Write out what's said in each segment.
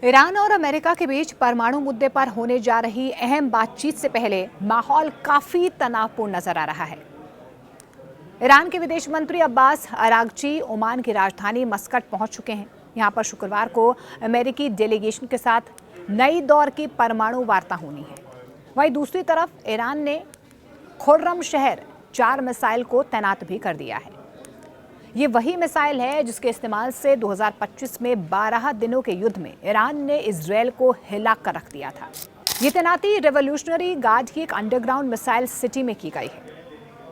Iran और America के बीच परमाणु मुद्दे पर होने जा रही अहम बातचीत से पहले माहौल काफी तनावपूर्ण नजर आ रहा है। ईरान के विदेश मंत्री अब्बास अरागची ओमान की राजधानी मस्कट पहुंच चुके हैं। यहां पर शुक्रवार को अमेरिकी डेलीगेशन के साथ नई दौर की परमाणु वार्ता होनी है। वहीं दूसरी तरफ ईरान ने खुर्रमशहर 4 मिसाइल को तैनात भी कर दिया है। ये वही मिसाइल है जिसके इस्तेमाल से 2025 में 12 दिनों के युद्ध में ईरान ने इजरायल को हिला कर रख दिया था। ये तैनाती रेवोल्यूशनरी गार्ड की एक अंडरग्राउंड मिसाइल सिटी में की गई है।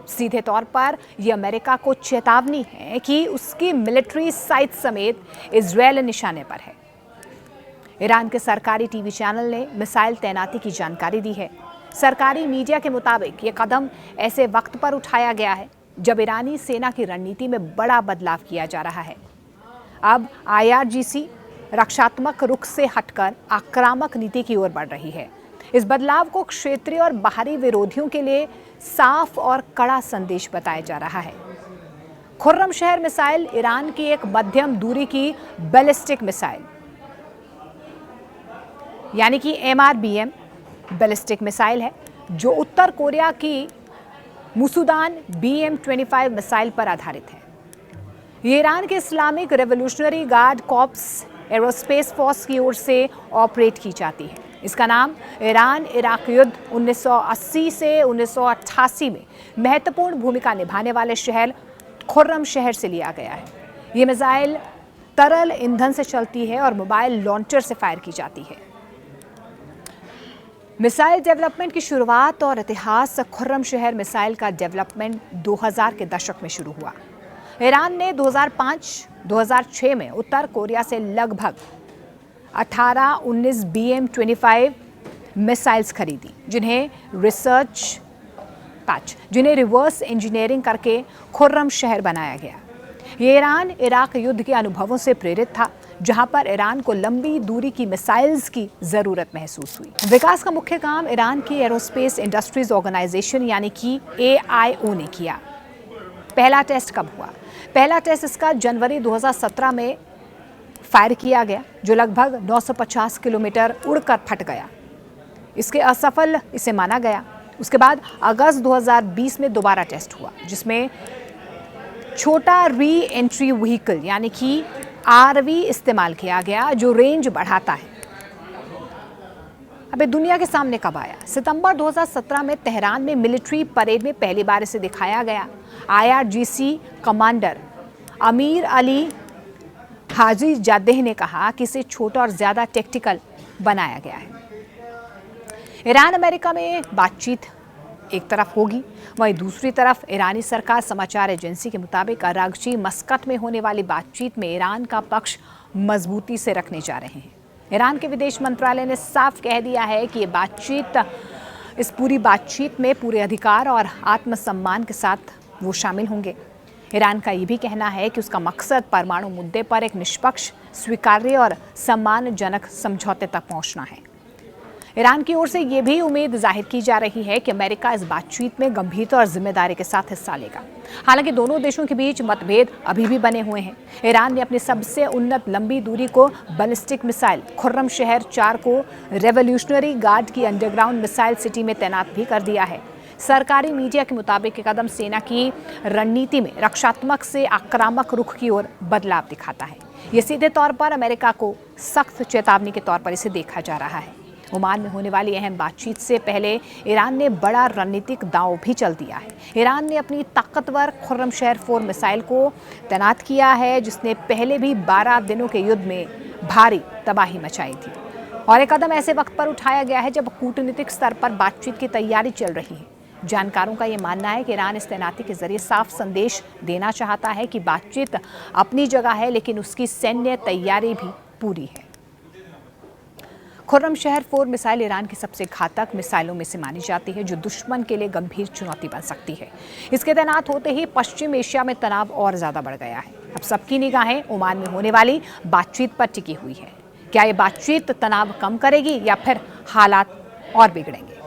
सीधे तौर पर यह अमेरिका को चेतावनी है कि उसकी मिलिट्री साइट समेत इजरायल निशाने पर है। ईरान के सरकारी टीवी चैनल ने मिसाइल तैनाती की जानकारी दी है। सरकारी मीडिया के मुताबिक ये कदम ऐसे वक्त पर उठाया गया है जब ईरानी सेना की रणनीति में बड़ा बदलाव किया जा रहा है। अब IRGC रक्षात्मक रुख से हटकर आक्रामक नीति की ओर बढ़ रही है। इस बदलाव को क्षेत्रीय और बाहरी विरोधियों के लिए साफ और कड़ा संदेश बताया जा रहा है। खुर्रमशहर मिसाइल ईरान की एक मध्यम दूरी की बैलिस्टिक मिसाइल यानी कि MRBM बैलिस्टिक मिसाइल है जो उत्तर कोरिया की मुसूदान BM-25 मिसाइल पर आधारित है। ये ईरान के Islamic revolutionary guard corps aerospace force की ओर से ऑपरेट की जाती है। इसका नाम ईरान इराक युद्ध 1980 से 1988 में महत्वपूर्ण भूमिका निभाने वाले शहर खुर्रमशहर से लिया गया है। ये मिसाइल तरल ईंधन से चलती है और मोबाइल लॉन्चर से फायर की जाती है। मिसाइल डेवलपमेंट की शुरुआत और इतिहास खुर्रमशहर मिसाइल का डेवलपमेंट 2000 के दशक में शुरू हुआ। ईरान ने 2005-2006 में उत्तर कोरिया से लगभग 18-19 BM-25 मिसाइल्स खरीदी, जिन्हें रिवर्स इंजीनियरिंग करके खुर्रमशहर बनाया गया। ये ईरान इराक युद्ध के अनुभवों से प्रेरित था, जहां पर ईरान को लंबी दूरी की मिसाइल्स की जरूरत महसूस हुई। विकास का मुख्य काम ईरान की एरोस्पेस इंडस्ट्रीज ऑर्गेनाइजेशन यानी कि AIO ने किया। पहला टेस्ट कब हुआ? पहला टेस्ट इसका जनवरी 2017 में फायर किया गया, जो लगभग 950 किलोमीटर उड़कर फट गया। इसके असफल इसे माना गया। उसके बाद अगस्त 2020 में दोबारा टेस्ट हुआ, जिसमें छोटा री एंट्री व्हीकल यानी कि RV इस्तेमाल किया गया, जो रेंज बढ़ाता है। अबे दुनिया के सामने कब आया? सितंबर 2017 में तेहरान में मिलिट्री परेड में पहली बार इसे दिखाया गया। IRGC कमांडर अमीर अली हाजी जादेह ने कहा कि इसे छोटा और ज्यादा टैक्टिकल बनाया गया है। ईरान अमेरिका में बातचीत एक तरफ होगी, वहीं दूसरी तरफ ईरानी सरकार समाचार एजेंसी के मुताबिक अरागची मस्कट में होने वाली बातचीत में ईरान का पक्ष मजबूती से रखने जा रहे हैं। ईरान के विदेश मंत्रालय ने साफ कह दिया है कि इस पूरी बातचीत में पूरे अधिकार और आत्मसम्मान के साथ वो शामिल होंगे। ईरान का ये भी कहना है कि उसका मकसद परमाणु मुद्दे पर एक निष्पक्ष, स्वीकार्य और सम्मानजनक समझौते तक पहुंचना है। ईरान की ओर से ये भी उम्मीद जाहिर की जा रही है कि अमेरिका इस बातचीत में गंभीरता और जिम्मेदारी के साथ हिस्सा लेगा। हालांकि दोनों देशों के बीच मतभेद अभी भी बने हुए हैं। ईरान ने अपनी सबसे उन्नत लंबी दूरी को बैलिस्टिक मिसाइल खुर्रमशहर 4 को रेवोल्यूशनरी गार्ड की अंडरग्राउंड मिसाइल सिटी में तैनात भी कर दिया है। सरकारी मीडिया के मुताबिक ये कदम सेना की रणनीति में रक्षात्मक से आक्रामक रुख की ओर बदलाव दिखाता है। ये सीधे तौर पर अमेरिका को सख्त चेतावनी के तौर पर इसे देखा जा रहा है। ओमान में होने वाली अहम बातचीत से पहले ईरान ने बड़ा रणनीतिक दांव भी चल दिया है। ईरान ने अपनी ताकतवर खुर्रमशहर 4 मिसाइल को तैनात किया है, जिसने पहले भी 12 दिनों के युद्ध में भारी तबाही मचाई थी। और एक कदम ऐसे वक्त पर उठाया गया है जब कूटनीतिक स्तर पर बातचीत की तैयारी चल रही है। जानकारों का ये मानना है कि ईरान इस तैनाती के जरिए साफ संदेश देना चाहता है कि बातचीत अपनी जगह है, लेकिन उसकी सैन्य तैयारी भी पूरी है। खुर्रमशहर 4 मिसाइल ईरान की सबसे घातक मिसाइलों में से मानी जाती है, जो दुश्मन के लिए गंभीर चुनौती बन सकती है। इसके तैनात होते ही पश्चिम एशिया में तनाव और ज्यादा बढ़ गया है। अब सबकी निगाहें ओमान में होने वाली बातचीत पर टिकी हुई है। क्या ये बातचीत तनाव कम करेगी या फिर हालात और बिगड़ेंगे?